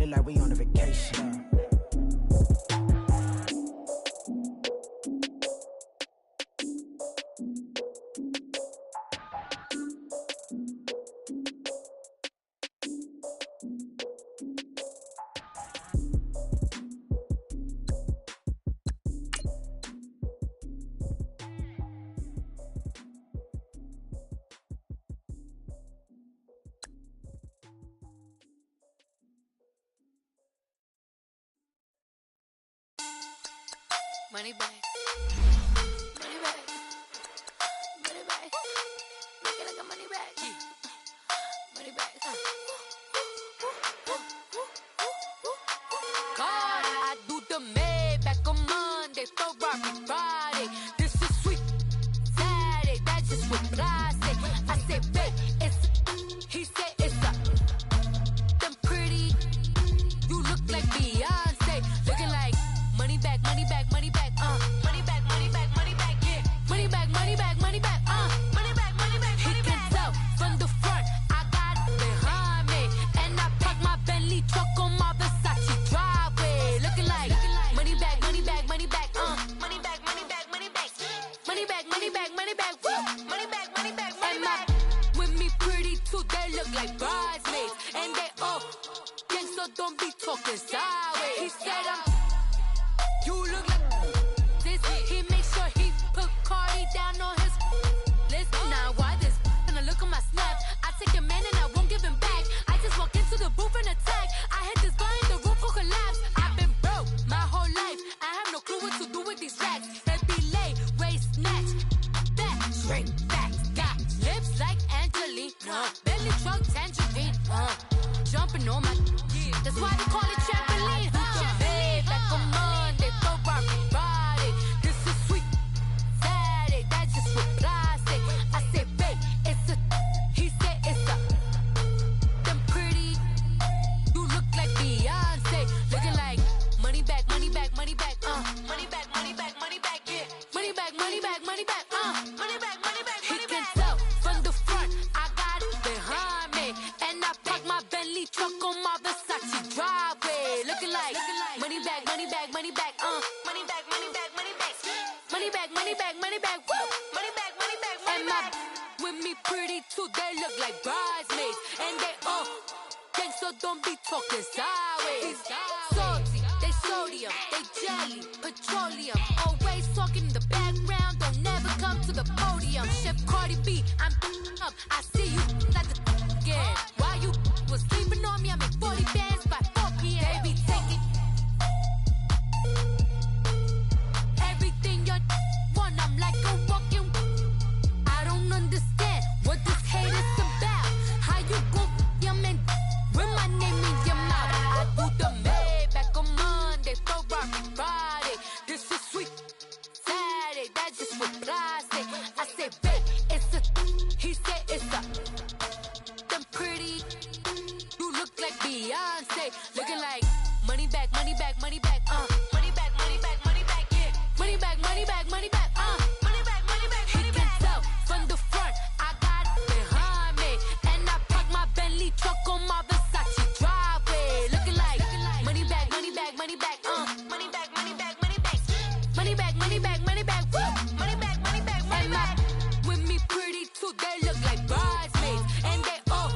party like we on a vacation. Money bag. Money bag. Money bag. Make it like a money bag. Money bag. God, I do the Maybach on Monday, Ferrari Friday. This is sweet Saturday, that's just what I say. I say, babe, it's he said it's a them pretty. You look like Beyonce, looking like money bag, money bag, money bag, money bag, money bag, money bag, yeah. Money bag, money bag, money bag, money bag, money bag, money bag. He can tell from the front, I got it behind me, and I park my Bentley truck on my Versace driveway, looking like money bag, money bag, money bag, money bag, money bag, money bag, money bag, money bag, money bag, woo, money bag, money bag, money bag. With me pretty too, they look like bridesmaids, and they all gang, so don't be talking sideways. He said you look like this. He makes sure he put Cardi down on his list. Now why this? Gonna look at my snap. I take a man and I won't give him back. I just walk into the booth and attack. I hit this guy in the roof will collapse. I've been broke my whole life. I have no clue what to do with these racks. Heavy lay, waist snatch, back, straight back. Got lips like Angelina, belly truck tangerine. Jumping on my, that's why they call it trampoline. Back on Monday, Ferrari Friday. This is sweet Saturday, that's just what I say. I say, babe, it's a, he said it's a, them pretty. You look like Beyonce, looking like money bag, money bag, money bag, money bag, money bag, money bag, yeah. Money bag, money bag, money bag, money bag, money bag. He can tell from the front, I got it behind me, and I park my Bentley truck on my Versace driveway, looking like money bag, money bag, money bag, money bag, money bag, money bag, money bag, money bag, money bag, woo, money bag, money bag, money bag. With me pretty too, they look like bridesmaids, and they all gang, so don't be talking sideways. Salty, they sodium, they jelly, petroleum, always talking in the background, don't never come to the podium. Chef Cardi B, I'm up, I see you like the again. Why you was sleeping on me? I make 40 bands by 4 p.m. They be taking everything you want. I'm like a walking. I don't understand what this hate is about. How you gon' your man with my name in your mouth? I do the Maybach on Monday, Ferrari Friday. This is sweet Saturday, that's just what I say. I say, babe, it's a, he said it's a, them pretty. You look like Beyonce, looking like money bag, money bag, money bag, money bag, money bag, money bag, yeah. Money bag, money bag, money bag, money bag, money bag, money bag. He can tell from the front, I got it behind me, and I park my Bentley truck on my Versace driveway, looking like money bag, money bag, money bag, money bag, money bag, money bag, money bag, money bag, money bag, woo, money bag, money bag, money bag. With me pretty too, they look like bridesmaids, and they all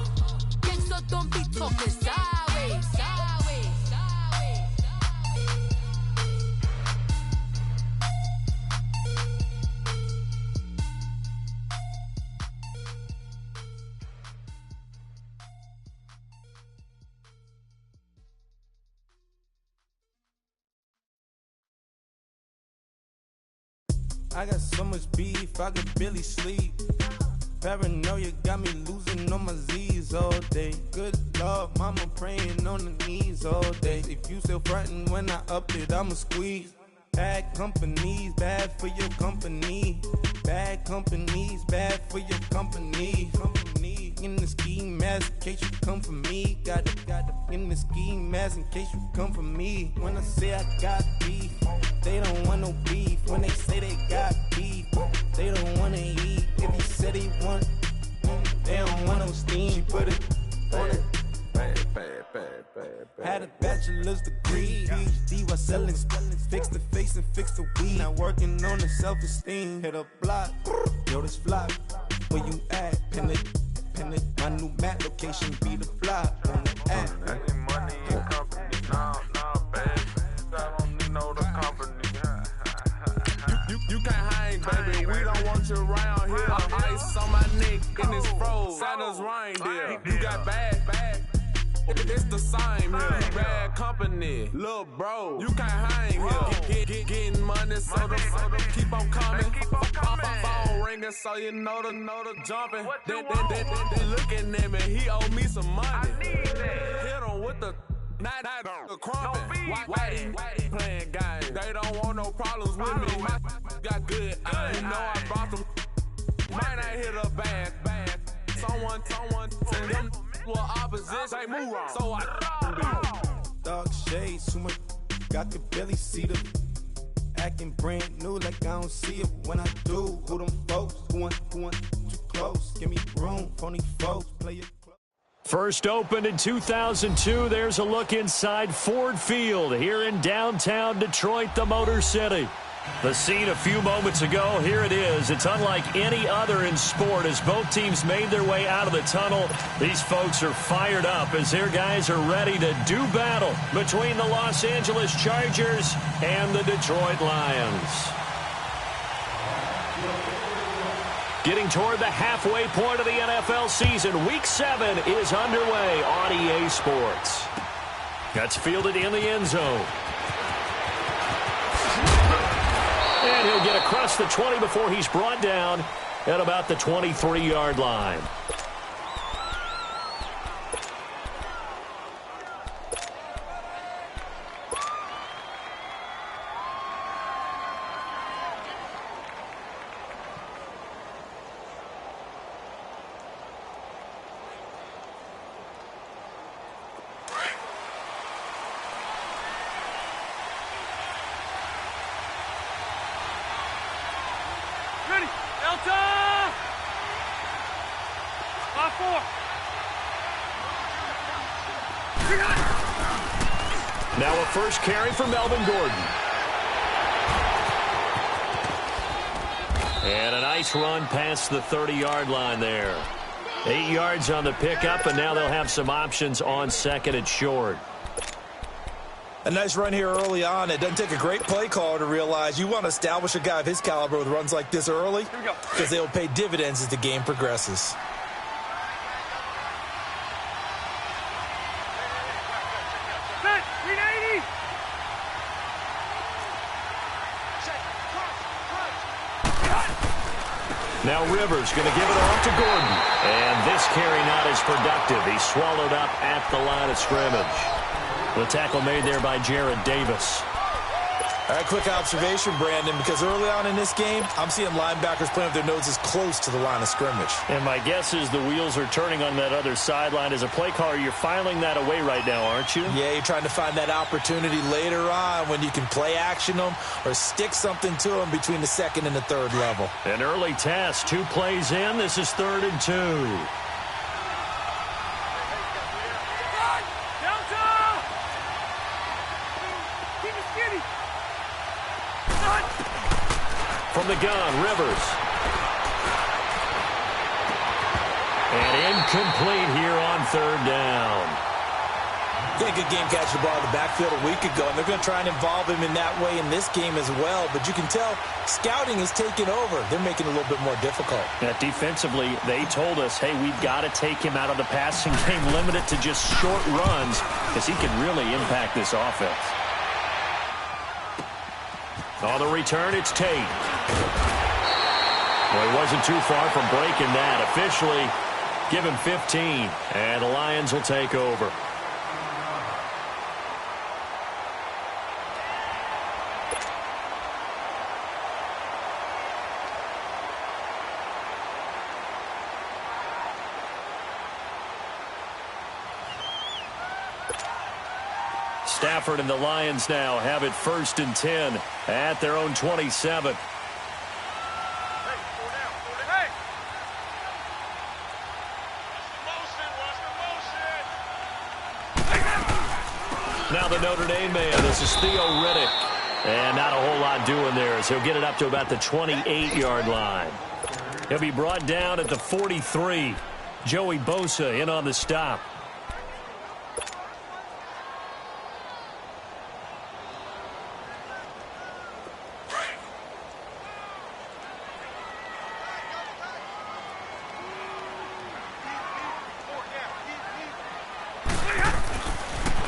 gang, so don't be talking sideways, sideways, sideways. I got so much beef, I could barely sleep. Paranoia got me losing on my Z's all day. Good Lord, mama praying on the knees all day. If you still frontin' when I up it, I'ma squeeze. Bad companies, bad for your company. Bad companies, bad for your company. In the ski mask in case you come for me. Got it in the ski mask in case you come for me. When I say I got beef, they don't want no beef. When they say they got beef, they don't wanna eat. If he said he want, they don't want no steam. She put it on it. Had a bachelor's degree. PhD while selling, fix the face and fix the weed. Now working on the self-esteem. Hit a block, yo, this flop. Where you at? Pin it. My new map location be the flop on the app. I need money in company. Nah, baby. I don't need no other company. You can't hang, baby. We don't want you around here. Ice on my neck in this froze. Santa's reindeer. You got bad. It's the same here. Bad company, little bro. You can't hang here. Getting money, so the keep on coming. Phone ringing, so you know the jumping. They looking at me. He owe me some money. Hit him with the. Not the crumping. Whitey playing games. They don't want no problems with me. My got good. You know I brought them. Might not hit a bad. Someone send them for opposition. They move wrong. So I dark shades, too much. Got the belly see the acting brand new like I don't see it when I do. Who them folks? Who want too close? Give me room, phony folks. Play it. First opened in 2002, there's a look inside Ford Field here in downtown Detroit, the Motor City. The scene a few moments ago, here it is. It's unlike any other in sport as both teams made their way out of the tunnel. These folks are fired up as their guys are ready to do battle between the Los Angeles Chargers and the Detroit Lions. Getting toward the halfway point of the NFL season, Week 7 is underway on EA Sports. That's fielded in the end zone. And he'll get across the 20 before he's brought down at about the 23-yard line. Now a first carry for Melvin Gordon. And a nice run past the 30-yard line there. 8 yards on the pickup, and now they'll have some options on second and short. A nice run here early on. It doesn't take a great play caller to realize you want to establish a guy of his caliber with runs like this early because they'll pay dividends as the game progresses. Now Rivers going to give it off to Gordon. And this carry not as productive. He's swallowed up at the line of scrimmage. The tackle made there by Jared Davis. All right, quick observation, Brandon, because early on in this game, I'm seeing linebackers playing with their noses close to the line of scrimmage. And my guess is the wheels are turning on that other sideline. As a play caller, you're filing that away right now, aren't you? Yeah, you're trying to find that opportunity later on when you can play action them or stick something to them between the second and the third level. An early test, 2 plays in. This is 3rd and 2. From the gun, Rivers. And incomplete here on 3rd down. Yeah, good game catching the ball in the backfield a week ago, and they're going to try and involve him in that way in this game as well. But you can tell scouting is taking over. They're making it a little bit more difficult. Yeah, defensively, they told us, hey, we've got to take him out of the passing game, limit it to just short runs, because he can really impact this offense. On the return, it's Tate. Well, he wasn't too far from breaking that. Officially, give him 15, and the Lions will take over. Stafford and the Lions now have it 1st and 10 at their own 27. Now the Notre Dame man, this is Theo Riddick. And not a whole lot doing there as he'll get it up to about the 28-yard line. He'll be brought down at the 43. Joey Bosa in on the stop.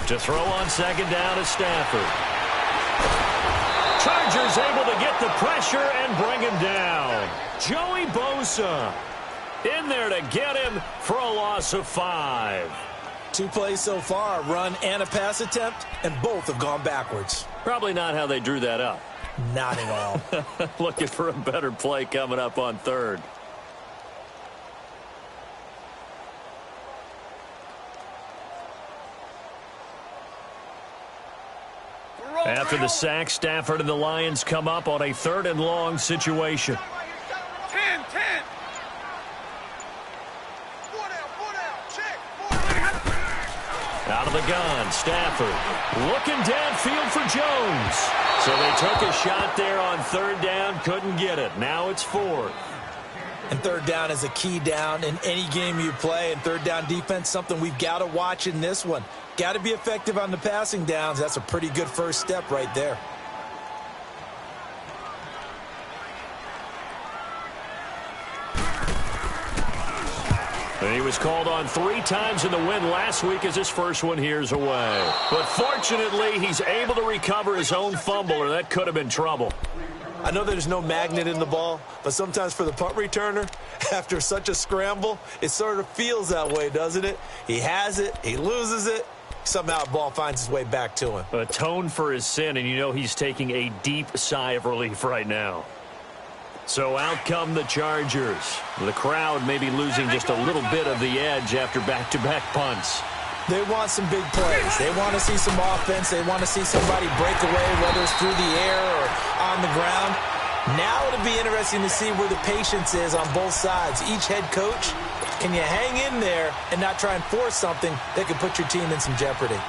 To throw on second down is Stafford. Chargers able to get the pressure and bring him down. Joey Bosa in there to get him for a loss of 5. 2 plays so far, a run and a pass attempt, and both have gone backwards. Probably not how they drew that up. Not at all. Looking for a better play coming up on third. After the sack, Stafford and the Lions come up on a 3rd and long situation. 10. Out of the gun, Stafford looking downfield for Jones. So they took a shot there on 3rd down, couldn't get it. Now it's 4th. And 3rd down is a key down in any game you play. And 3rd down defense, something we've got to watch in this one. Got to be effective on the passing downs. That's a pretty good first step right there. And he was called on 3 times in the win last week as his first one here's away. But fortunately, he's able to recover his own fumble, or that could have been trouble. I know there's no magnet in the ball, but sometimes for the punt returner, after such a scramble, it sort of feels that way, doesn't it? He has it, he loses it, somehow the ball finds its way back to him. Atone for his sin, and you know he's taking a deep sigh of relief right now. So out come the Chargers. The crowd may be losing just a little bit of the edge after back-to-back punts. They want some big plays. They want to see some offense. They want to see somebody break away, whether it's through the air or on the ground. Now it'll be interesting to see where the patience is on both sides. Each head coach, can you hang in there and not try and force something that could put your team in some jeopardy?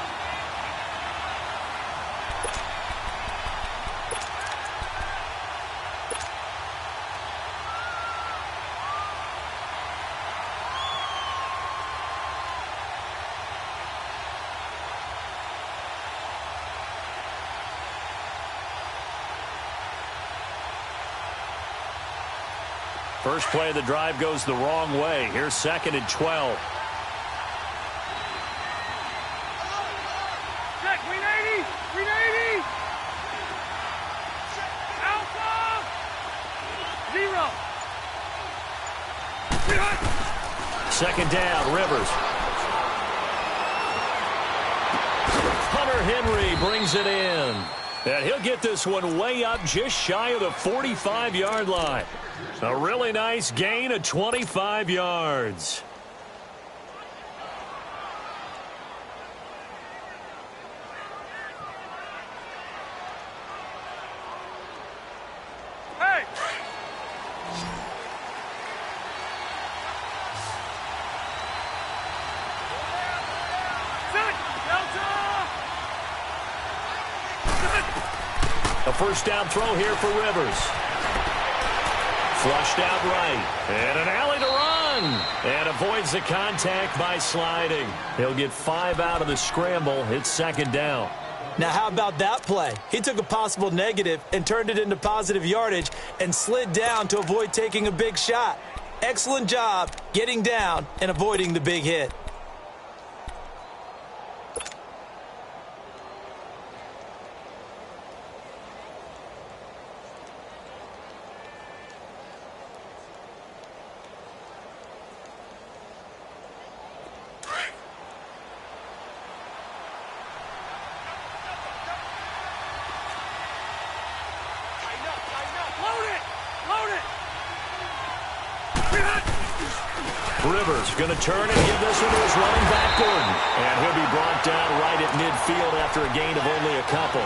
First play of the drive goes the wrong way. Here's 2nd and 12. Check, 380. Alpha. 0. 2nd down, Rivers. Hunter Henry brings it in. And he'll get this one way up just shy of the 45-yard line. A really nice gain of 25 yards. Hey! A first down throw here for Rivers. Flushed out right. And an alley to run. And avoids the contact by sliding. He'll get 5 out of the scramble. It's 2nd down. Now, how about that play? He took a possible negative and turned it into positive yardage and slid down to avoid taking a big shot. Excellent job getting down and avoiding the big hit. Rivers going to turn and give this one to his running back, Gordon. And he'll be brought down right at midfield after a gain of only a couple.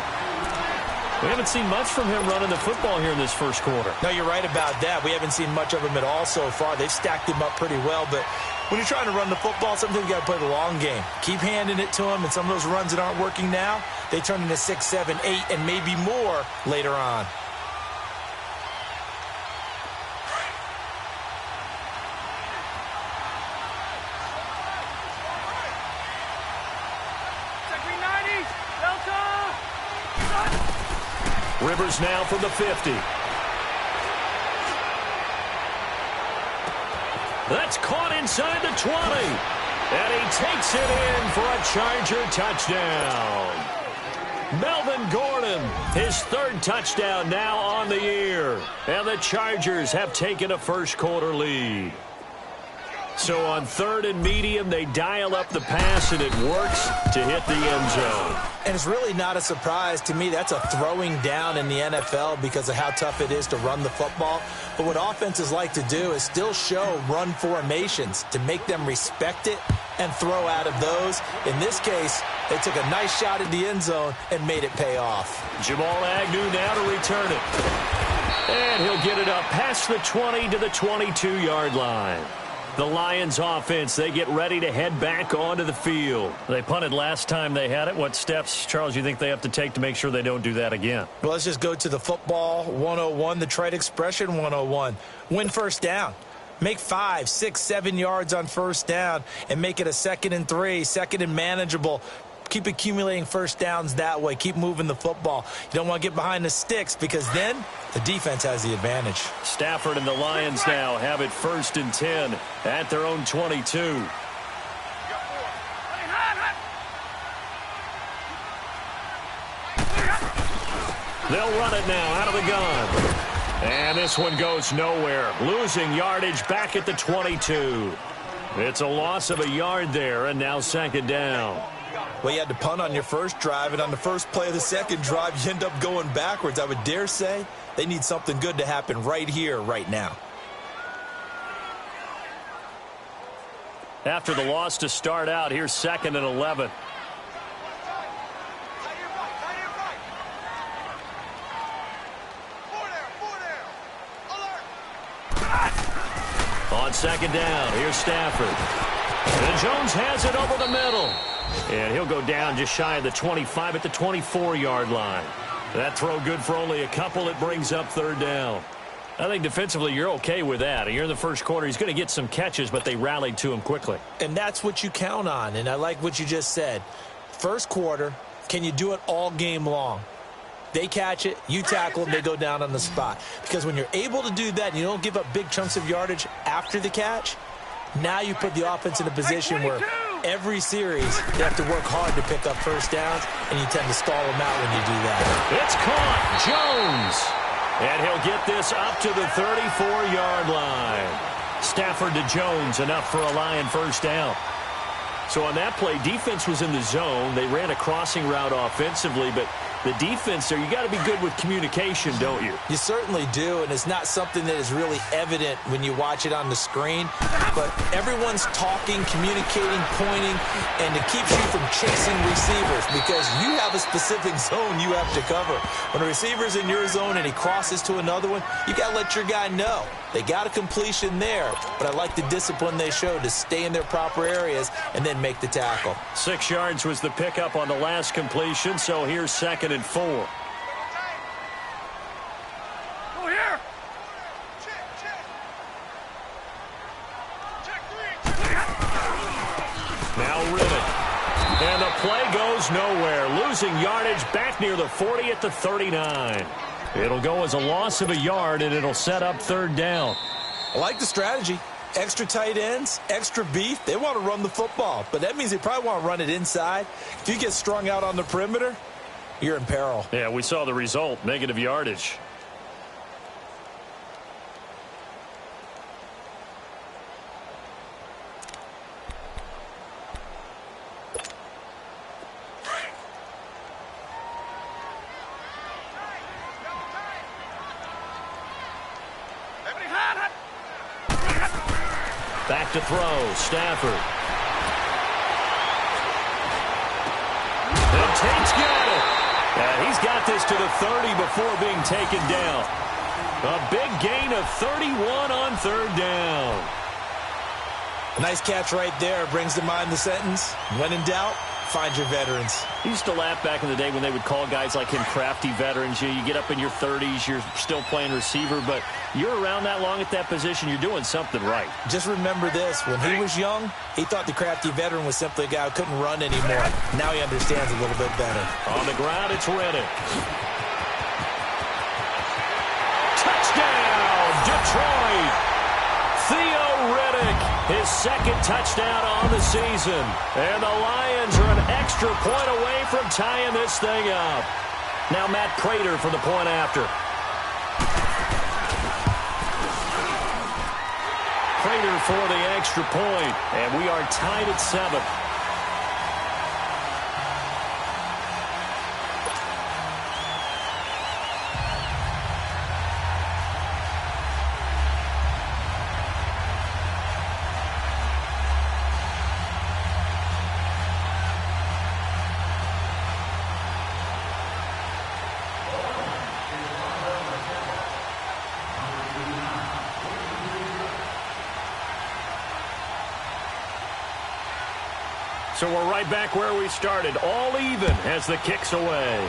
We haven't seen much from him running the football here in this first quarter. No, you're right about that. We haven't seen much of him at all so far. They've stacked him up pretty well, but when you're trying to run the football, sometimes you got to play the long game. Keep handing it to them, and some of those runs that aren't working now, they turn into 6, 7, 8, and maybe more later on. Rivers now from the 50. That's caught inside the 20. And he takes it in for a Charger touchdown. Melvin Gordon, his third touchdown now on the year. And the Chargers have taken a first-quarter lead. So on 3rd and medium, they dial up the pass, and it works to hit the end zone. And it's really not a surprise to me. That's a throwing down in the NFL because of how tough it is to run the football. But what offenses like to do is still show run formations to make them respect it and throw out of those. In this case, they took a nice shot at the end zone and made it pay off. Jamal Agnew now to return it. And he'll get it up past the 20 to the 22-yard line. The Lions offense, they get ready to head back onto the field. They punted last time they had it. What steps, Charles, you think they have to take to make sure they don't do that again? Well, let's just go to the football 101, the trade expression 101. Win first down. Make 5, 6, 7 yards on first down and make it a 2nd and 3, 2nd and manageable. Keep accumulating first downs that way. Keep moving the football. You don't want to get behind the sticks because then the defense has the advantage. Stafford and the Lions now have it 1st and 10 at their own 22. They'll run it now out of the gun. And this one goes nowhere. Losing yardage back at the 22. It's a loss of a yard there, and now 2nd down. Well, you had to punt on your first drive, and on the first play of the second drive, you end up going backwards. I would dare say they need something good to happen right here, right now. After the loss to start out, here's 2nd and 11. On 2nd down, here's Stafford. And Jones has it over the middle. And he'll go down just shy of the 25 at the 24-yard line. That throw good for only a couple. It brings up 3rd down. I think defensively you're okay with that. You're in the first quarter. He's going to get some catches, but they rallied to him quickly. And that's what you count on. And I like what you just said. First quarter, can you do it all game long? They catch it, you tackle them, they go down on the spot. Because when you're able to do that and you don't give up big chunks of yardage after the catch, now you put the offense in a position where every series they have to work hard to pick up first downs, and you tend to stall them out when you do that. It's caught. Jones. And he'll get this up to the 34-yard line. Stafford to Jones, enough for a Lion first down. So on that play, defense was in the zone. They ran a crossing route offensively, but the defense there, you got to be good with communication, don't you? You certainly do, and it's not something that is really evident when you watch it on the screen. But everyone's talking, communicating, pointing, and it keeps you from chasing receivers because you have a specific zone you have to cover. When a receiver's in your zone and he crosses to another one, you got to let your guy know. They got a completion there, but I like the discipline they showed to stay in their proper areas and then make the tackle. 6 yards was the pickup on the last completion, so here's 2nd and 4. Go here. Now Ribbit. And the play goes nowhere. Losing yardage back near the 40 at the 39. It'll go as a loss of a yard, and it'll set up 3rd down. I like the strategy. Extra tight ends, extra beef. They want to run the football, but that means they probably want to run it inside. If you get strung out on the perimeter, you're in peril. Yeah, we saw the result, negative yardage. Back to throw, Stafford. And Tate's got it. And he's got this to the 30 before being taken down. A big gain of 31 on 3rd down. Nice catch right there. Brings to mind the sentence, when in doubt, find your veterans. I used to laugh back in the day when they would call guys like him crafty veterans. You get up in your 30s, you're still playing receiver, but you're around that long at that position, you're doing something right. Just remember this. When he was young, he thought the crafty veteran was simply a guy who couldn't run anymore. Now he understands a little bit better. On the ground, it's Reddick. Touchdown, Detroit! Theo Reddick, his second touchdown on the season. And the Lions are an extra point away from tying this thing up. Now Matt Prater for the point after. Prater for the extra point. And we are tied at 7. So we're right back where we started, all even as the kick's away.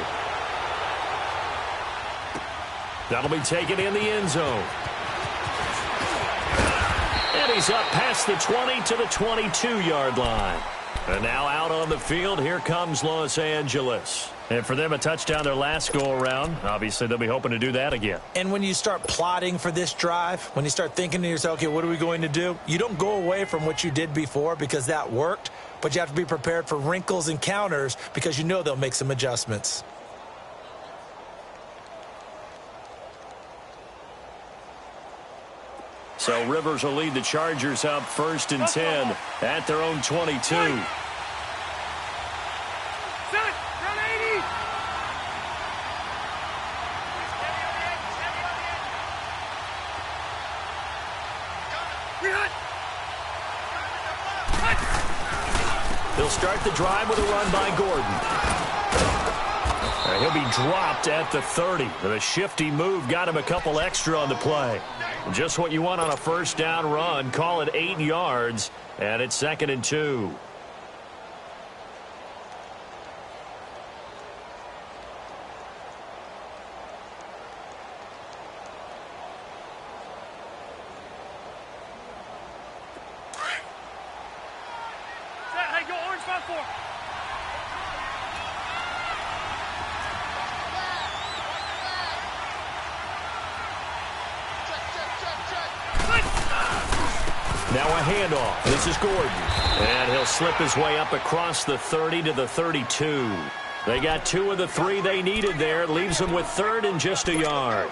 That'll be taken in the end zone. And he's up past the 20 to the 22-yard line. And now out on the field, here comes Los Angeles. And for them, a touchdown their last go-around. Obviously, they'll be hoping to do that again. And when you start plotting for this drive, when you start thinking to yourself, okay, what are we going to do? You don't go away from what you did before because that worked, but you have to be prepared for wrinkles and counters because you know they'll make some adjustments. So Rivers will lead the Chargers up 1st and 10 at their own 22. He'll start the drive with a run by Gordon. And he'll be dropped at the 30. The shifty move got him a couple extra on the play. Just what you want on a first down run. Call it 8 yards, and it's 2nd and 2. Now a handoff. This is Gordon. And he'll slip his way up across the 30 to the 32. They got 2 of the 3 they needed there. Leaves them with 3rd and just a yard.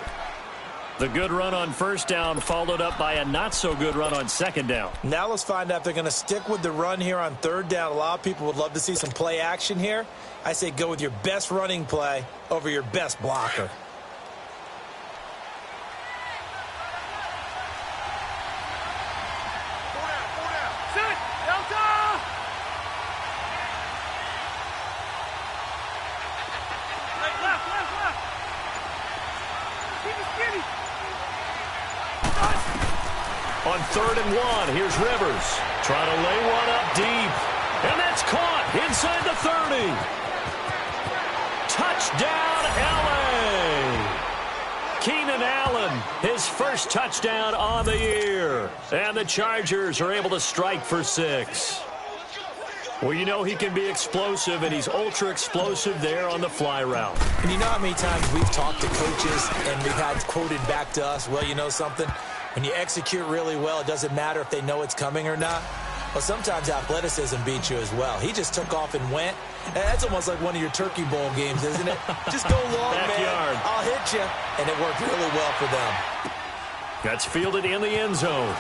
The good run on first down followed up by a not-so-good run on second down. Now let's find out if they're going to stick with the run here on 3rd down. A lot of people would love to see some play action here. I say go with your best running play over your best blocker. On 3rd and 1, here's Rivers. Trying to lay one up deep. And that's caught inside the 30. Touchdown, L.A. Keenan Allen, his first touchdown on the year. And the Chargers are able to strike for 6. Well, you know he can be explosive, and he's ultra-explosive there on the fly route. And you know how many times we've talked to coaches and we've had quoted back to us, well, you know something? When you execute really well, it doesn't matter if they know it's coming or not. Well, sometimes athleticism beats you as well. He just took off and went. That's almost like one of your Turkey Bowl games, isn't it? Just go long, Backyard. man. I'll hit you. And it worked really well for them. That's fielded in the end zone.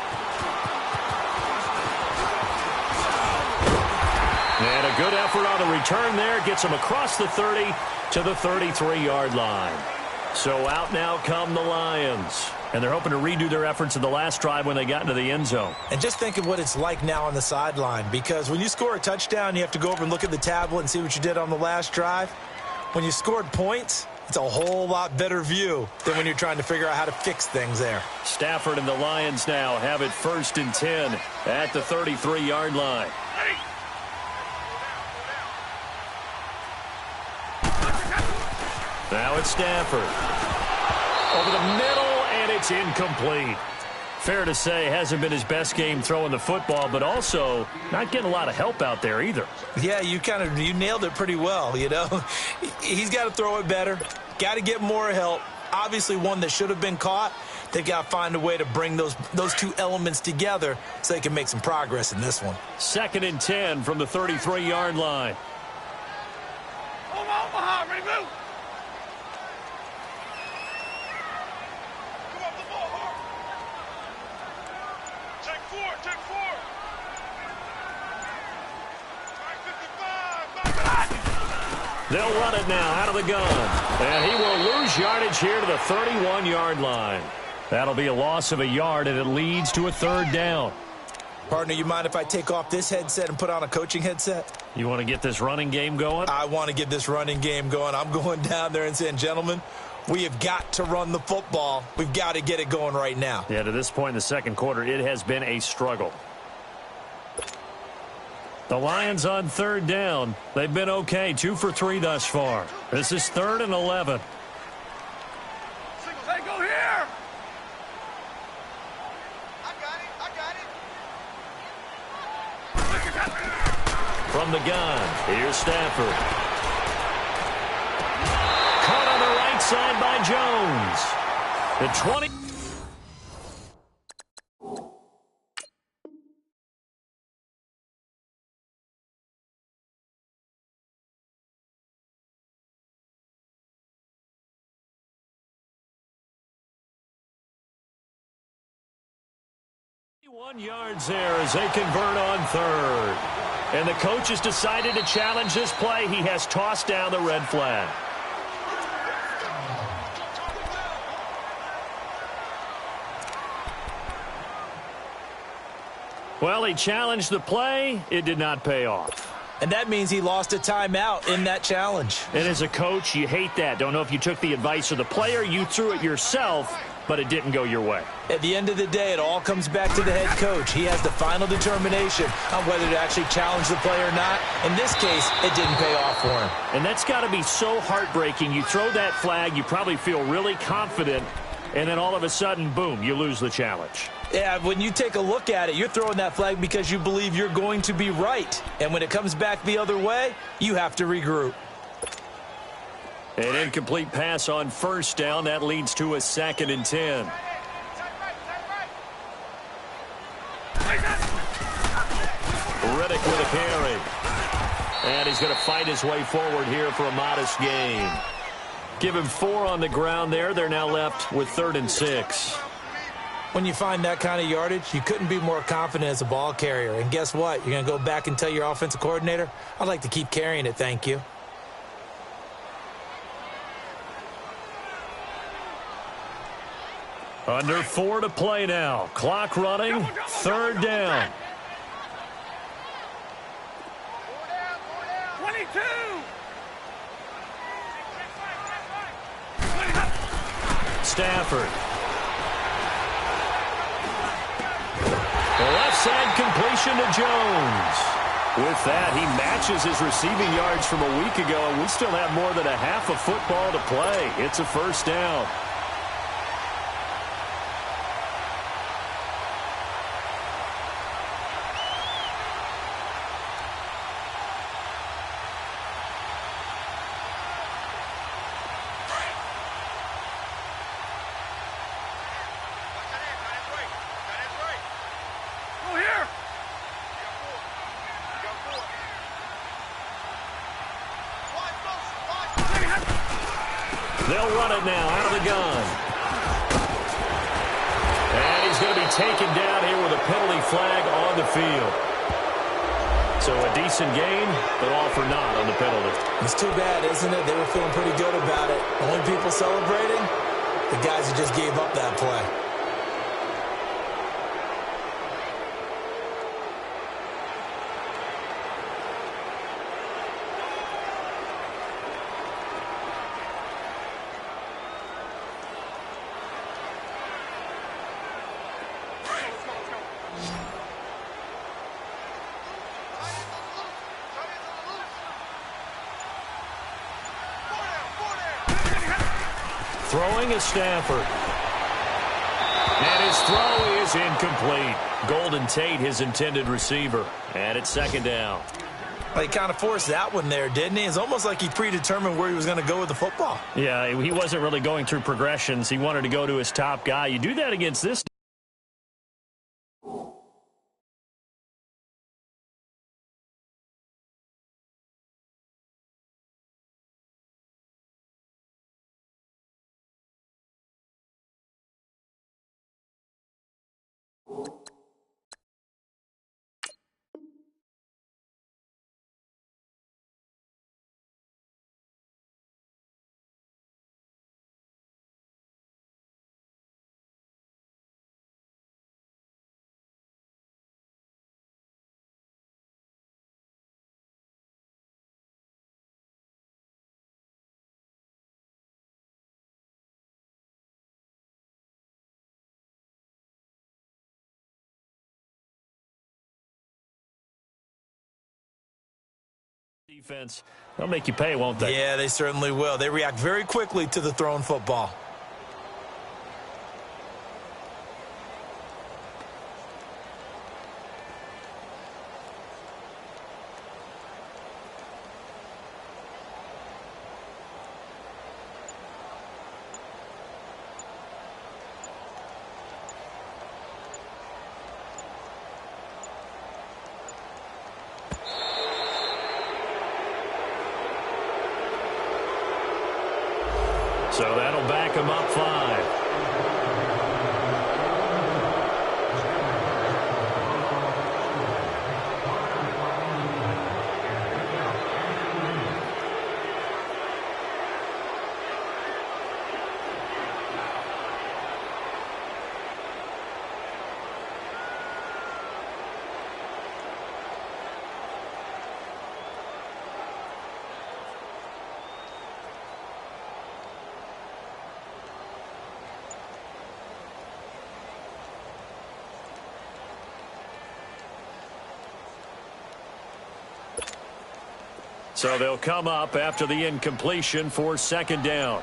And a good effort on the return there. Gets him across the 30 to the 33-yard line. So out now come the Lions. And they're hoping to redo their efforts in the last drive when they got into the end zone. And just think of what it's like now on the sideline. Because when you score a touchdown, you have to go over and look at the tablet and see what you did on the last drive. When you scored points, It's a whole lot better view than when you're trying to figure out how to fix things there. Stafford and the Lions now have it 1st and 10 at the 33-yard line. Now it's Stafford. Over the middle, and it's incomplete. Fair to say, hasn't been his best game throwing the football, but also not getting a lot of help out there either. Yeah, you nailed it pretty well, you know. He's got to throw it better. Got to get more help. Obviously one that should have been caught. They've got to find a way to bring those two elements together so they can make some progress in this one. 2nd and 10 from the 33-yard line. Omaha, ready, move. They'll run it now out of the gun. And he will lose yardage here to the 31-yard line. That'll be a loss of a yard, and it leads to a 3rd down. Partner, you mind if I take off this headset and put on a coaching headset? You want to get this running game going? I want to get this running game going. I'm going down there and saying, gentlemen, we have got to run the football. We've got to get it going right now. Yeah, to this point in the second quarter, it has been a struggle. The Lions on 3rd down. They've been okay, 2 for 3 thus far. This is 3rd and 11. Hey, go here. I got it. From the gun, here's Stafford. Caught on the right side by Jones. The 20. Yards there as they convert on 3rd. And the coach has decided to challenge this play. He has tossed down the red flag. Well, he challenged the play. It did not pay off. And that means he lost a timeout in that challenge. And as a coach, you hate that. Don't know if you took the advice of the player, you threw it yourself, but it didn't go your way. At the end of the day, it all comes back to the head coach. He has the final determination on whether to actually challenge the play or not. In this case, it didn't pay off for him. And that's got to be so heartbreaking. You throw that flag, you probably feel really confident, and then all of a sudden, boom, you lose the challenge. Yeah, when you take a look at it, you're throwing that flag because you believe you're going to be right. And when it comes back the other way, you have to regroup. An incomplete pass on 1st down. That leads to a 2nd and 10. Riddick with a carry. And he's going to fight his way forward here for a modest gain. Give him 4 on the ground there. They're now left with 3rd and 6. When you find that kind of yardage, you couldn't be more confident as a ball carrier. And guess what? You're going to go back and tell your offensive coordinator, I'd like to keep carrying it, thank you. Under 4 to play now. Clock running. 3rd down. 22. Stafford. The left side completion to Jones. With that, he matches his receiving yards from a week ago, and we still have more than a half of football to play. It's a 1st down. They'll run it now out of the gun. And he's going to be taken down here with a penalty flag on the field. So a decent gain, but all for naught on the penalty. It's too bad, isn't it? They were feeling pretty good about it. Only people celebrating, the guys who just gave up that play. Throwing is Stafford. And his throw is incomplete. Golden Tate, his intended receiver. And it's second down. He kind of forced that one there, didn't he? It's almost like he predetermined where he was going to go with the football. Yeah, he wasn't really going through progressions. He wanted to go to his top guy. You do that against this defense, they'll make you pay, won't they? Yeah, they certainly will. They react very quickly to the thrown football. So that'll back him up 5. So they'll come up after the incompletion for second down.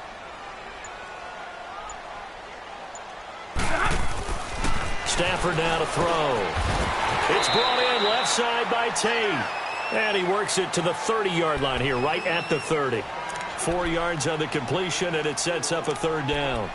Stafford now to throw. It's brought in left side by Tate. And he works it to the 30-yard line here, right at the 30. 4 yards on the completion, and it sets up a third down.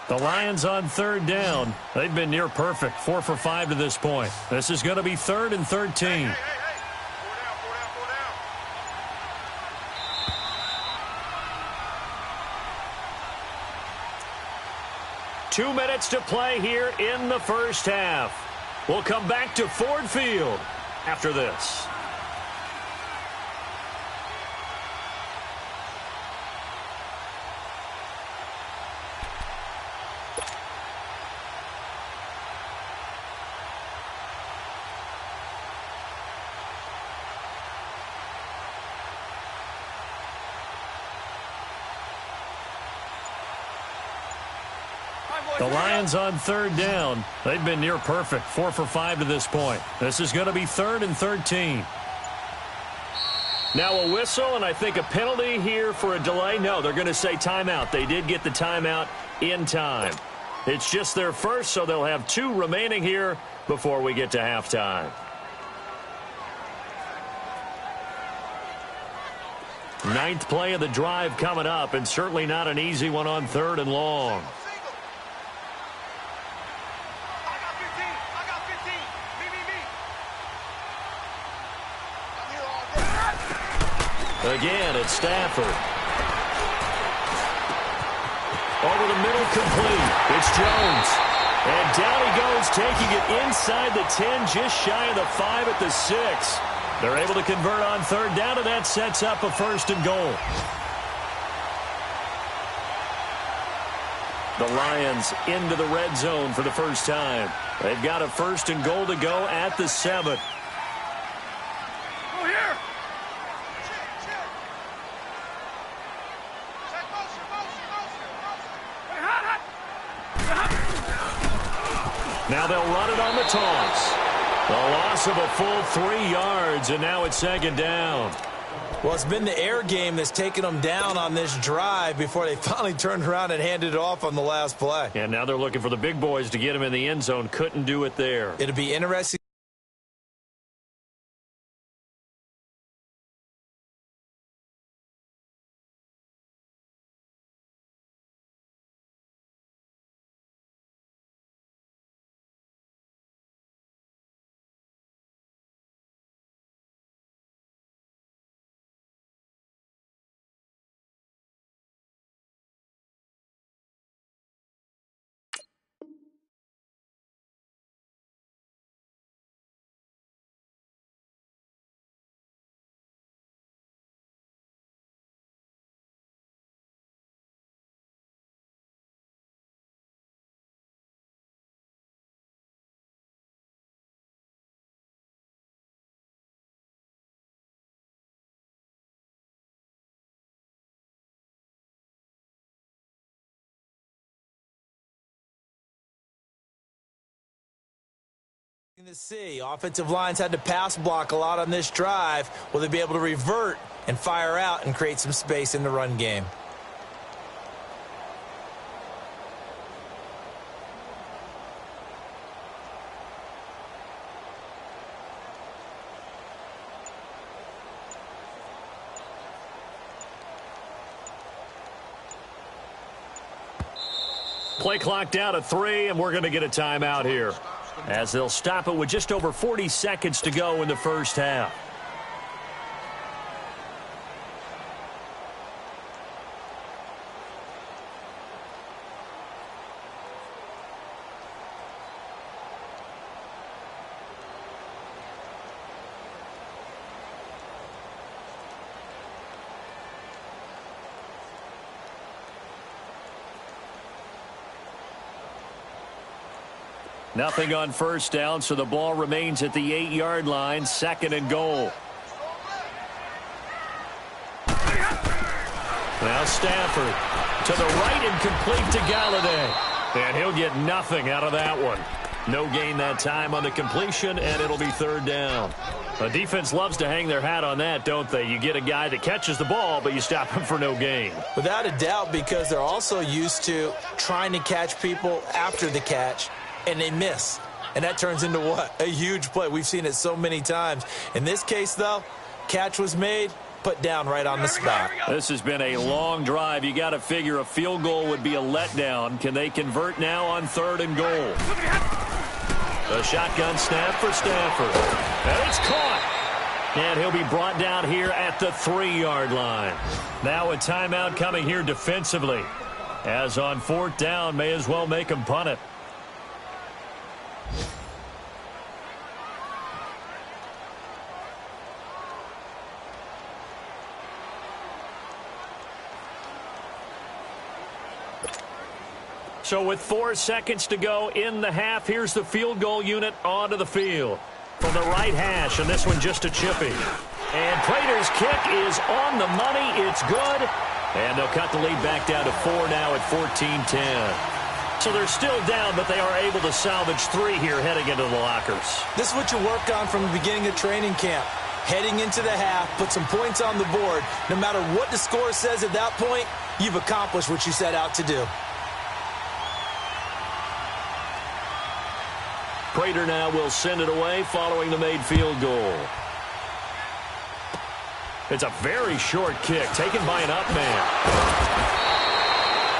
The Lions on third down. They've been near perfect, 4 for 5 to this point. This is going to be 3rd and 13. 2 minutes to play here in the first half. We'll come back to Ford Field after this. The Lions on third down. They've been near perfect, 4 for 5 to this point. This is going to be 3rd and 13. Now a whistle, and I think a penalty here for a delay. No, they're going to say timeout. They did get the timeout in time. It's just their first, so they'll have 2 remaining here before we get to halftime. Ninth play of the drive coming up, and certainly not an easy one on 3rd and long. Again, it's Stafford. Over the middle, complete. It's Jones. And down he goes, taking it inside the 10, just shy of the 5 at the 6. They're able to convert on third down, and that sets up a 1st and goal. The Lions into the red zone for the first time. They've got a 1st and goal to go at the 7. Now they'll run it on the toss. A loss of a full 3 yards, and now it's second down. Well, it's been the air game that's taken them down on this drive before they finally turned around and handed it off on the last play. And now they're looking for the big boys to get him in the end zone. Couldn't do it there. It'll be interesting to see. Offensive lines had to pass block a lot on this drive. Will they be able to revert and fire out and create some space in the run game? Play clock down to 3, and we're going to get a timeout here, as they'll stop it with just over 40 seconds to go in the first half. Nothing on first down, so the ball remains at the 8-yard line, second and goal. Now Stafford to the right and complete to Galladay. And he'll get nothing out of that one. No gain that time on the completion, and it'll be third down. The defense loves to hang their hat on that, don't they? You get a guy that catches the ball, but you stop him for no gain. Without a doubt, because they're also used to trying to catch people after the catch, and they miss. And that turns into what? A huge play. We've seen it so many times. In this case, though, catch was made, put down right on the spot. This has been a long drive. You got to figure a field goal would be a letdown. Can they convert now on third and goal? The shotgun snap for Stafford. And it's caught. And he'll be brought down here at the 3-yard line. Now a timeout coming here defensively. As on fourth down, may as well make him punt it. So with 4 seconds to go in the half, here's the field goal unit onto the field. From the right hash, and this one just a chippy. And Prater's kick is on the money. It's good. And they'll cut the lead back down to 4 now at 14-10. So they're still down, but they are able to salvage 3 here heading into the lockers. This is what you work on from the beginning of training camp. Heading into the half, put some points on the board. No matter what the score says at that point, you've accomplished what you set out to do. Prater now will send it away following the made field goal. It's a very short kick taken by an up man.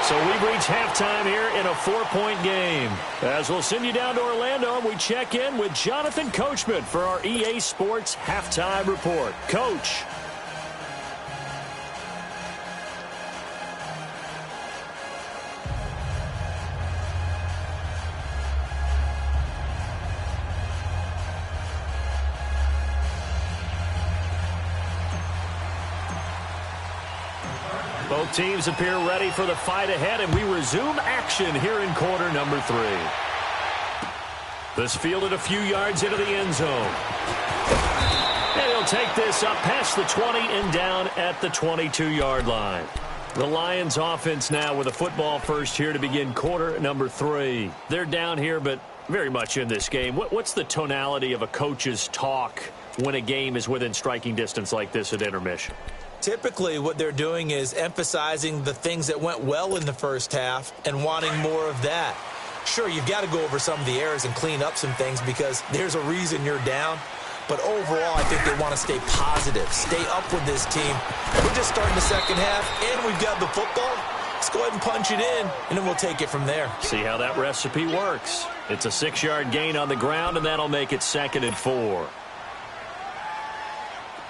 So we've reached halftime here in a 4-point game. As we'll send you down to Orlando, and we check in with Jonathan Coachman for our EA Sports Halftime Report. Coach. Both teams appear ready for the fight ahead, and we resume action here in quarter number 3. This fielded a few yards into the end zone. And he'll take this up past the 20 and down at the 22-yard line. The Lions offense now with a football first here to begin quarter number 3. They're down here, but Very much in this game. What's the tonality of a coach's talk when a game is within striking distance like this at intermission? Typically, what they're doing is emphasizing the things that went well in the first half and wanting more of that. Sure, you've got to go over some of the errors and clean up some things because there's a reason you're down. But overall, I think they want to stay positive, stay up with this team. We're just starting the second half, and we've got the football. Let's go ahead and punch it in, and then we'll take it from there. See how that recipe works. It's a 6-yard gain on the ground, and that'll make it 2nd and 4.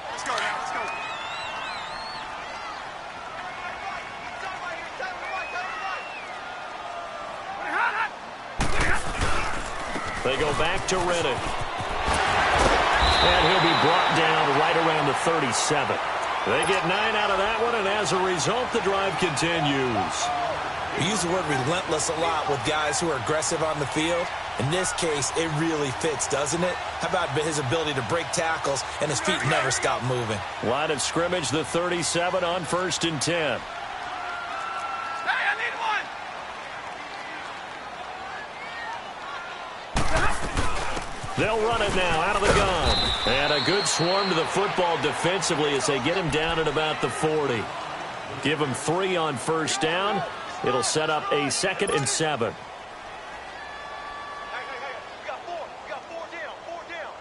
Let's go now, let's go. They go back to Riddick. And he'll be brought down right around the 37. They get 9 out of that one, and as a result, the drive continues. We use the word relentless a lot with guys who are aggressive on the field. In this case, it really fits, doesn't it? How about his ability to break tackles and his feet never stop moving? Line of scrimmage, the 37 on 1st and 10. Hey, I need one! They'll run it now out of the gun. And a good swarm to the football defensively as they get him down at about the 40. Give him 3 on 1st down. It'll set up a 2nd and 7. We got 4. We got 4 down. 4 down.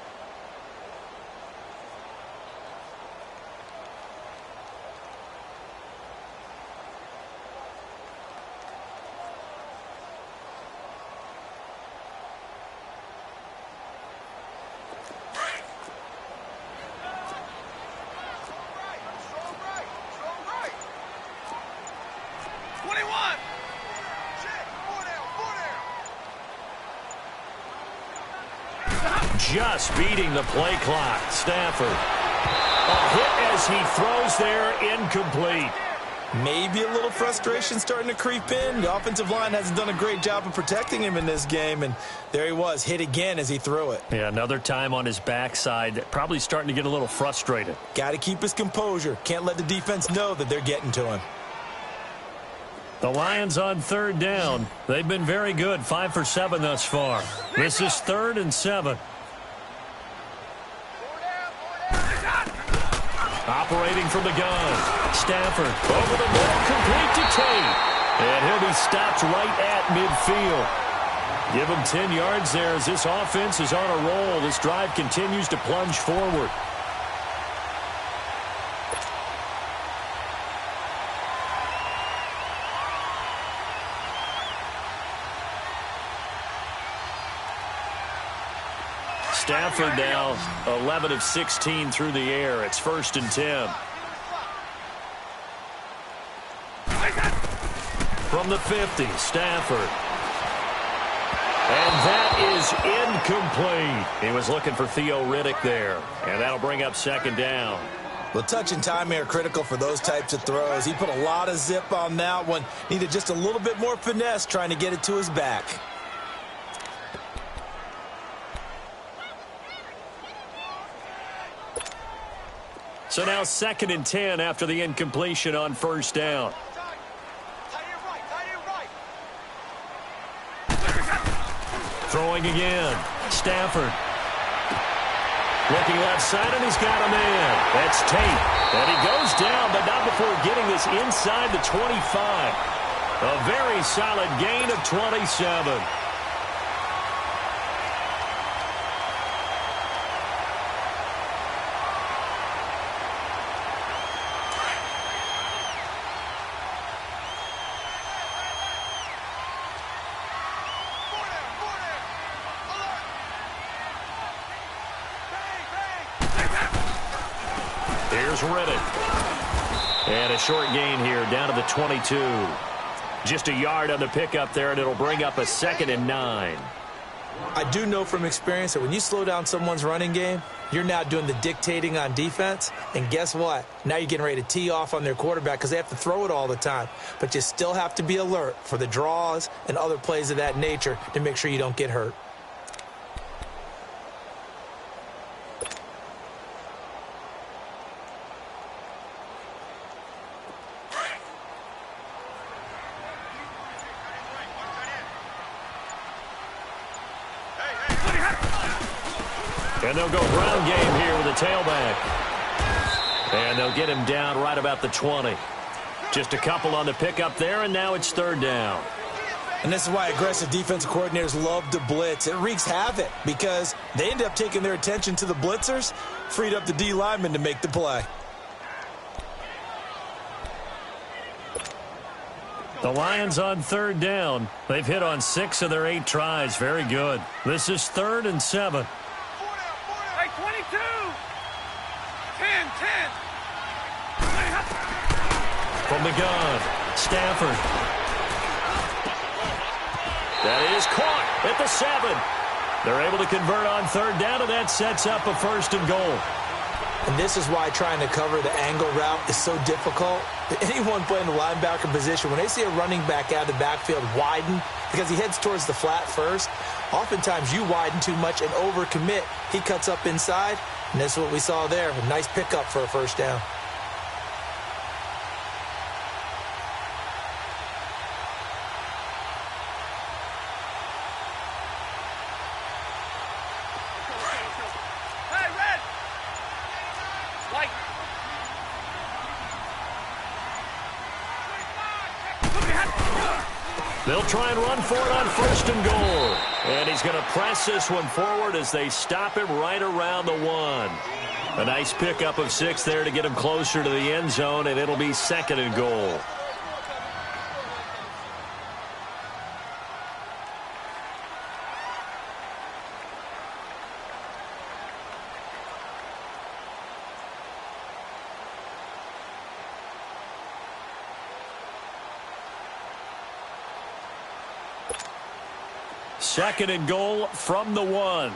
Strong right. 21. Shit, 4 down. Just beating the play clock. Stafford. A hit as he throws there, incomplete. Maybe a little frustration starting to creep in. The offensive line hasn't done a great job of protecting him in this game, and there he was, hit again as he threw it. Yeah, another time on his backside, probably starting to get a little frustrated. Got to keep his composure. Can't let the defense know that they're getting to him. The Lions on 3rd down. They've been very good, 5 for 7 thus far. This is 3rd and 7. Operating from the gun. Stafford over the middle, complete to Tate. And he'll be stopped right at midfield. Give him 10 yards there as this offense is on a roll. This drive continues to plunge forward. Stafford now 11 of 16 through the air. It's 1st and 10. From the 50, Stafford. And that is incomplete. He was looking for Theo Riddick there. And that'll bring up 2nd down. Well, touch and time are critical for those types of throws. He put a lot of zip on that one. Needed just a little bit more finesse trying to get it to his back. So now 2nd and 10 after the incompletion on 1st down. Throwing again. Stafford. Looking left side, and he's got a man. That's Tate. And he goes down, but not before getting this inside the 25. A very solid gain of 27. Here's Riddick. And a short gain here down to the 22. Just a yard on the pickup there, and it'll bring up a 2nd and 9. I do know from experience that when you slow down someone's running game, you're now doing the dictating on defense. And guess what? Now you're getting ready to tee off on their quarterback because they have to throw it all the time. But you still have to be alert for the draws and other plays of that nature to make sure you don't get hurt. And they'll go ground game here with a tailback. And they'll get him down right about the 20. Just a couple on the pickup there, and now it's third down. And this is why aggressive defensive coordinators love to blitz. It wreaks havoc because they end up taking their attention to the blitzers, freed up the D lineman to make the play. The Lions on third down. They've hit on 6 of their 8 tries. Very good. This is 3rd and 7. Hey, 22. 10. From the gun, Stafford. That is caught at the 7. They're able to convert on third down, and that sets up a 1st and goal. And this is why trying to cover the angle route is so difficult. Anyone playing the linebacker position, when they see a running back out of the backfield widen because he heads towards the flat first, oftentimes you widen too much and overcommit. He cuts up inside, and that's what we saw there. A nice pickup for a 1st down. They'll try and run for it on 1st and goal. And he's going to press this one forward as they stop him right around the 1. A nice pickup of 6 there to get him closer to the end zone, and it'll be 2nd and goal. Second and goal from the 1.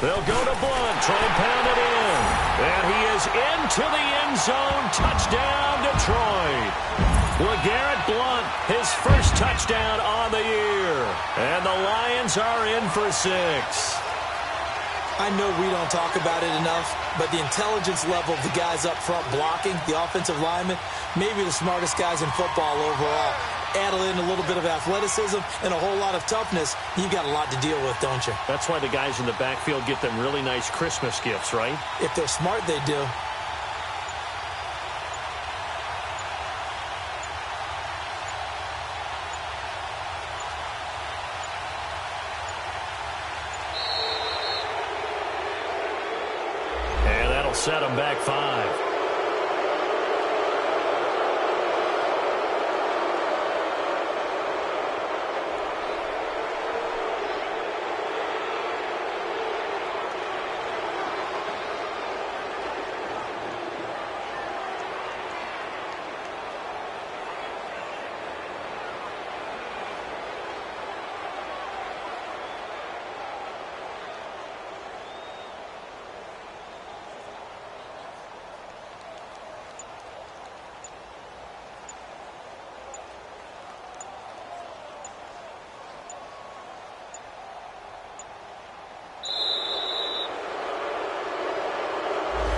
They'll go to Blunt, try and pound it in. And he is into the end zone. Touchdown, Detroit. LeGarrette Blunt, his first touchdown on the year. And the Lions are in for 6. I know we don't talk about it enough, but the intelligence level of the guys up front blocking, the offensive linemen, maybe the smartest guys in football overall. Add in a little bit of athleticism and a whole lot of toughness, you've got a lot to deal with, don't you? That's why the guys in the backfield get them really nice Christmas gifts, right? If they're smart, they do. Set him back 5.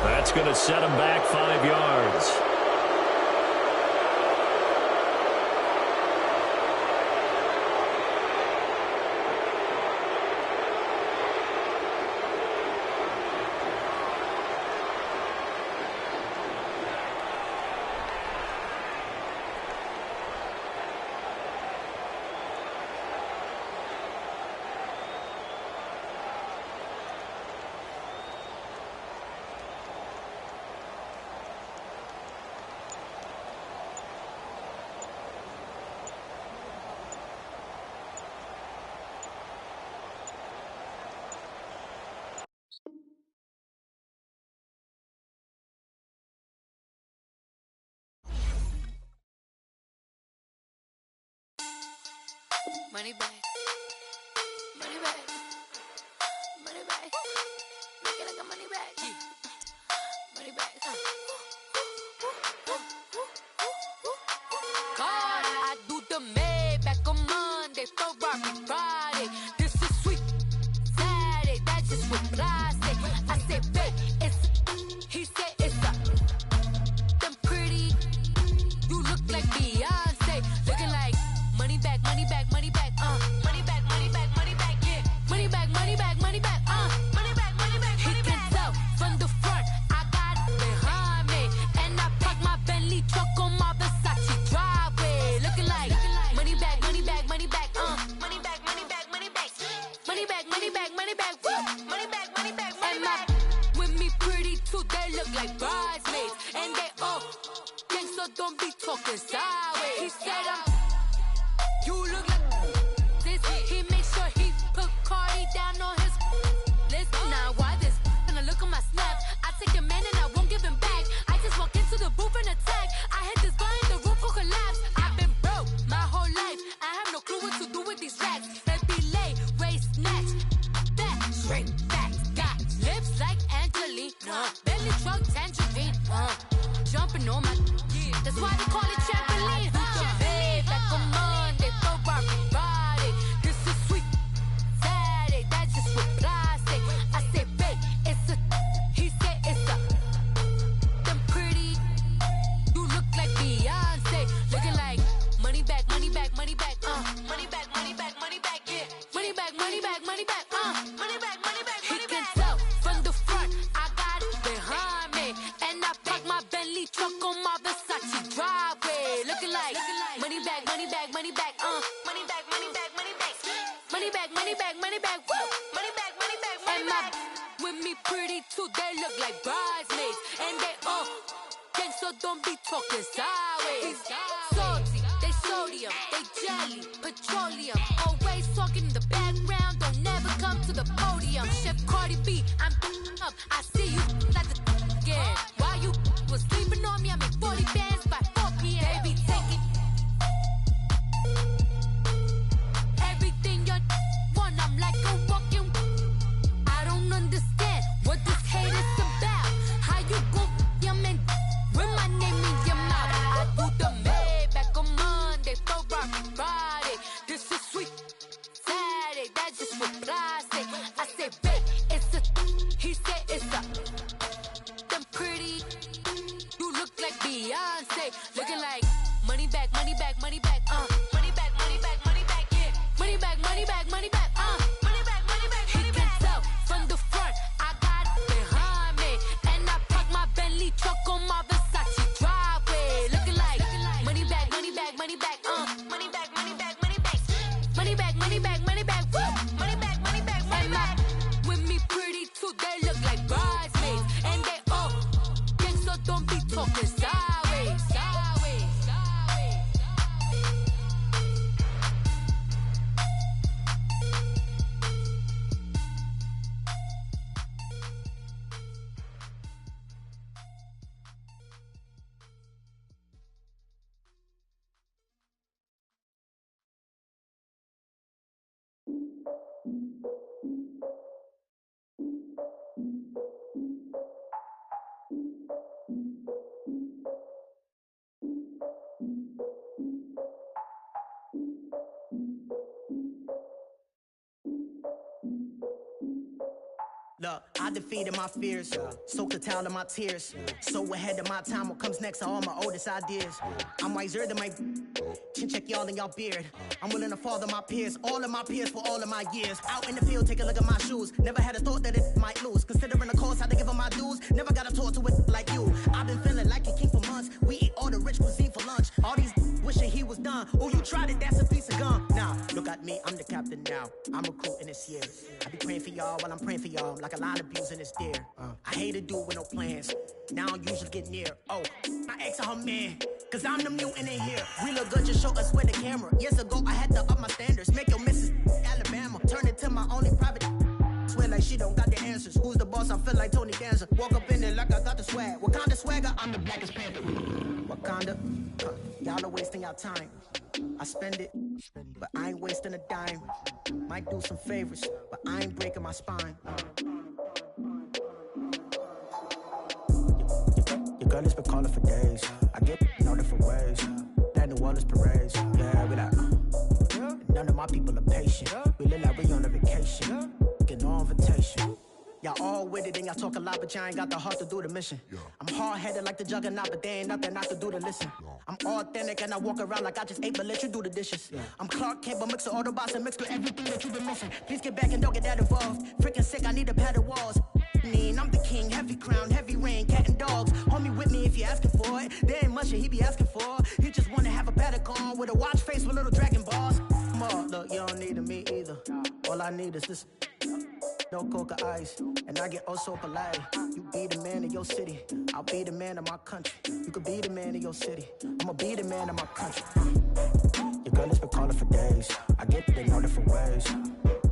That's going to set him back 5 yards. Money back. Money back. Money back. Make it like a money back. Money back. God, I do the Maybach on Monday, Ferrari Friday. This is sweet Saturday, that's just what I say. I said, babe, he said Money back, money back, money back, woo. Money back, money back, money back. With me pretty too, they look like bridesmaids. And they all think so, don't be talking sideways. He said you look like this. He made sure he put Cardi down on his list. Now why this? Gonna look at my snap. I take a man and I won't give him back. I just walk into the booth and attack. I hit this guy in the roof will collapse. I've been broke my whole life. I have no clue what to do with these racks. Heavy lay, waist snatch, back, straight back. Got lips like Angelina, belly truck tangerine. Jumping on my, that's why they call it trampoline. Babe, back on Monday, throw body. This is sweet Saturday, that's just what plastic. I say, babe, it's a, he said it's a. Them pretty, you look like Beyonce, looking like money back, money back, money back, money back, money back, money back, yeah, money back, money back, money back, money back, money back. He can tell from the front, I got it behind me, and I park my Bentley truck on my Versace driveway, looking like money back, money back, money back, money back, money back, money back, money back, money back, money back, woo, money back, money back, money back. With me pretty too, they look like bridesmaids, and they all think so, don't be talking sideways. Salty, they sodium, they jelly, petroleum, always talking in the background, don't never come to the podium. Chef Cardi B, I'm up, I see you like the again. While you was sleeping on me, I made 40 bands by 4 p.m. Baby, take it. Everything you want, I'm like a walking. I don't understand what this hate is about. How you go, your man, with my name in your mouth. I do the Maybach on Monday, throw Friday. This is sweet Saturday, that's just for plastic. I say, babe, it's a, he said it's a. Them pretty, you look like Beyonce, looking like money back, money back, money back, money back, money back, money back, yeah, money back, money back, money back, money back, money back, money back. He can tell from the front, I got it behind me, and I park my Bentley truck on my Versace driveway, looking like money back, money back, money back, money back, money back, money back, money back, money back, money back, woo, money back, money back, money back. With me pretty too, they look like bridesmaids, and they all think so, don't be talking sideways, sideways, sideways. Look, I defeated my fears, soaked the towel of my tears. So ahead of my time, what comes next are all my oldest ideas. I'm wiser than my chin check y'all in y'all beard. I'm willing to father my peers, all of my peers for all of my years. Out in the field, take a look at my shoes. Never had a thought that it might lose. Considering the cost, how to give them my dues. Never got a talk to it like you. I've been feeling like a king for months. We eat all the rich cuisine for lunch. All these wishing he was done. Oh, you tried it, that's a piece of gum. Now, look at me, I'm the captain now. I'm recruiting this year. I be praying for y'all while I'm praying for y'all. Like a line of abusing this deer. I hate to do it with no plans. Now I usually get near. Oh, my ex are her man. Cause I'm the mutant in here. We look good, just show us where the camera. Years ago, I had to up my standards. Make your missus Alabama. Turn it to my only private. Swear like she don't got the answers. Who's the boss? I feel like Tony Danza. Walk up in there like I got the swag. What kind of swagger? I'm the blackest panther. Wakanda. Y'all are wasting our time. I spend it, but I ain't wasting a dime. Might do some favors, but I ain't breaking my spine. Your girl has been calling for days. I get in all different ways. That New Orleans parades. Yeah, we like, none of my people are patient. We live like we on a vacation. Get no invitation. Y'all all with it and y'all talk a lot, but y'all ain't got the heart to do the mission. I'm hard-headed like the juggernaut, but there ain't nothing not to do to listen. I'm authentic and I walk around like I just ate, but let you do the dishes. I'm Clark Kent, but mix of Autobots and mix with everything that you've been missing. Please get back and don't get that involved. Freaking sick, I need a pad of walls. I'm the king, heavy crown, heavy rain, cat and dogs. Homie with me if you're asking for it. There ain't much that he be asking for. He just wanna have a paddock on with a watch face with little dragon balls. Look, you don't need me either. All I I need is this. No coca ice, and I get oh so polite. You be the man of your city, I'll be the man of my country. You could be the man of your city, I'ma be the man of my country. Your girl has been calling for days. I get they know different ways.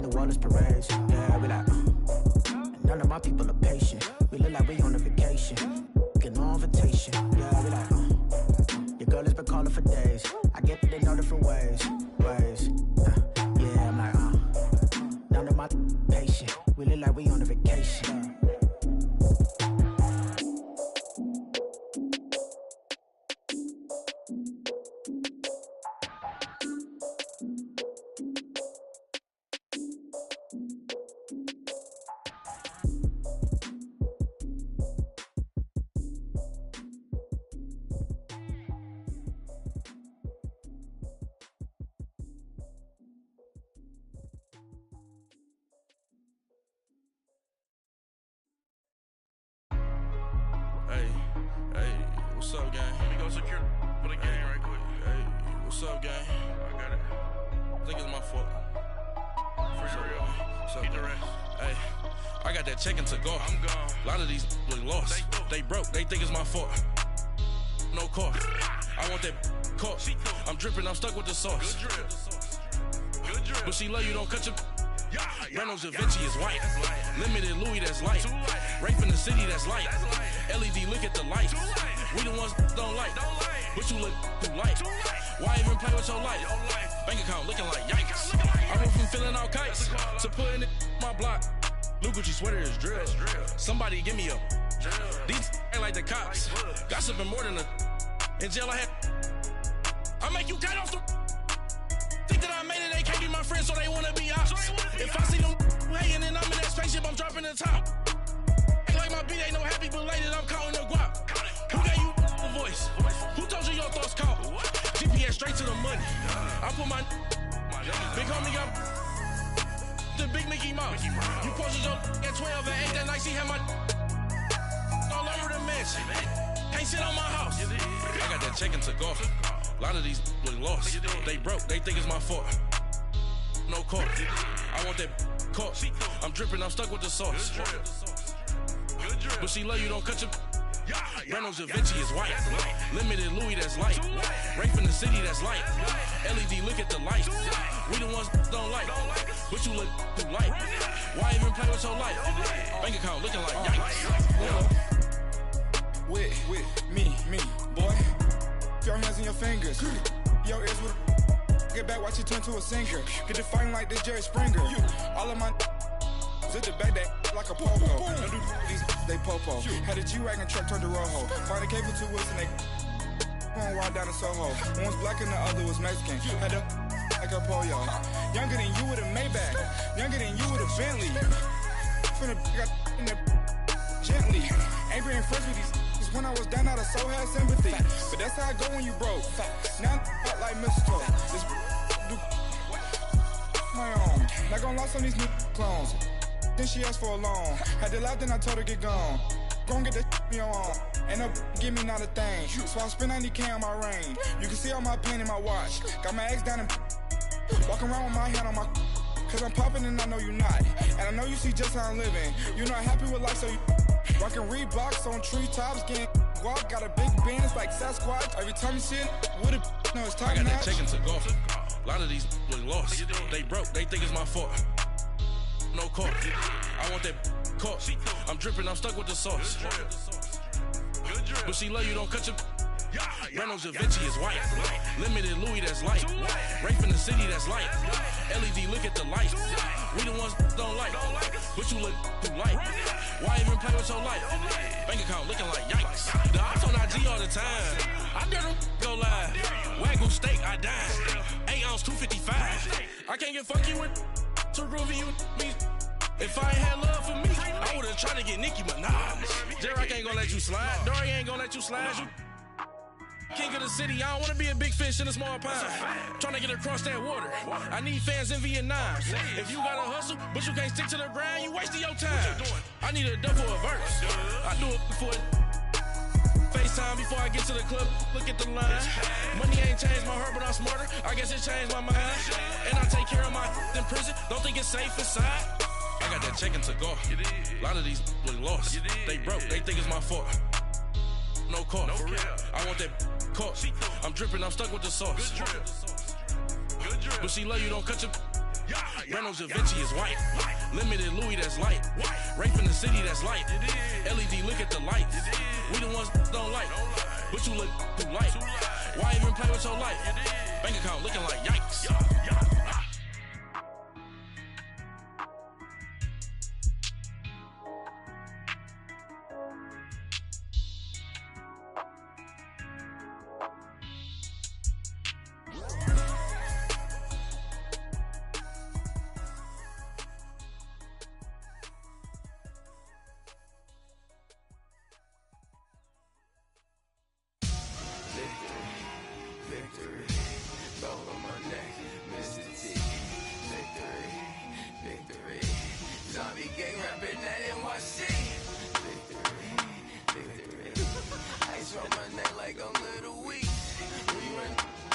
New Orleans parades, yeah, we like. And none of my people are patient. We look like we on a vacation, get no invitation, yeah, we like. Your girl has been calling for days. I get they know different ways. Yeah, I'm like, none of my patient. We look like we on a vacation. What's up, gang? Let me go secure for the game right quick. Hey, what's up, gang? I got it. I think it's my fault. For real. What's up, keep the rest. Hey, I got that check into go. I'm gone. A lot of these look lost. They broke. They think it's my fault. No car. I want that caught. I'm dripping. I'm stuck with the sauce. Good drip. Good drip. But she love you. Don't cut your. Reynolds Da Vinci is white. Limited Louis, that's light. Rape in the city, that's light. LED, look at the lights. We the ones don't like. But you look too light. Why even play with your life? Bank account looking like yikes. I went from filling out kites to putting it in my block. Blue Gucci sweater is drill. Somebody give me a. These ain't like the cops. Gossiping more than a. In jail I had. I make you cut off the. Think that I made it, they can't be my friends, so they wanna be ops. If I see them hanging and I'm in that spaceship, I'm dropping the top. Ain't like my beat ain't no happy belated, I'm counting the guap. Who gave you the voice? Who told you your thoughts count? GPS straight to the money. I put my big homie up the big Mickey Mouse. You posted your at 12 and 8 that night, she had my all over the mansion. Can't sit on my house. I got that check into golf. A lot of these look lost. They broke, they think it's my fault. No car. I want that caught. I'm dripping, I'm stuck with the sauce. But she love you, don't cut your. Reynolds Da Vinci is white. Limited Louis, that's light. Rape in the city, that's light. LED, look at the lights. We the ones don't like. But you look too light. Why even play with your life? Bank account looking like yikes. With me, boy. Your hands and your fingers. Your ears with a get back, watch you turn to a singer. Get it fighting like this Jerry Springer. All of my zip the back that like a popo. Don't do these they popo. Had a G-Wagon truck turned to Rojo. Find a cable to us and they going wild down in Soho. One was black and the other was Mexican. Had a like a pollo. Younger than you with a Maybach. Younger than you with a Bentley. Finna got in there gently. Ain't being friends with these. When I was down, I so had sympathy. But that's how it go when you broke. Now I'm like mistletoe. This do my own. Not gonna lost on these new clones. Then she asked for a loan. Had to laugh, then I told her get gone. Gon' get that me on. Ain't no give me not a thing. So I spend 90K on my ring. You can see all my pain in my watch. Got my ex down and walking around with my hand on my. Cause I'm popping and I know you not. And I know you see just how I'm living. You're not happy with life, so you. Rockin' Reeboks on treetops, getting guap, got a big band, it's like Sasquatch. Every time you see it, with it, no, it's time. I got that check into golf. A lot of these look lost. They broke, they think it's my fault. No car. I want that caught. I'm dripping, I'm stuck with the sauce. But she love you, don't cut your. Reynolds Da Vinci is white. Limited Louis, that's light. Rape in the city, that's light. LED, look at the lights. We the ones don't like. But you look too light. Why even play with your life? Bank account looking like yikes. The ops on IG all the time. I dare them go live. Wagyu steak, I dine. 8 ounce, 255. I can't get funky with too groovy you me. If I ain't had love for me, I would've tried to get Nicki Minaj. Derek ain't gonna let you slide. Dory ain't gonna let you slide. You king of the city, I don't wanna be a big fish in a small pond. Trying to get across that water. I need fans in Vietnam. If you gotta hustle, but you can't stick to the grind, you wasting your time. I need a double a verse. I do it for it. Face FaceTime before I get to the club. Look at the line. Money ain't changed my heart, but I'm smarter. I guess it changed my mind. And I take care of my in prison. Don't think it's safe inside. I got that check and to go. A lot of these look lost. They broke. They think it's my fault. No call. For real. I want that caught. I'm dripping. I'm stuck with the sauce. Good drip. But she love you. Don't cut your. Reynolds Da Vinci is white. Limited Louis, that's light. Rape in the city, that's light. LED, look at the lights. We the ones don't like. But you look too light. Why even play with your life? Bank account looking like yikes.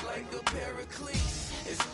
Like a Paraclete. It's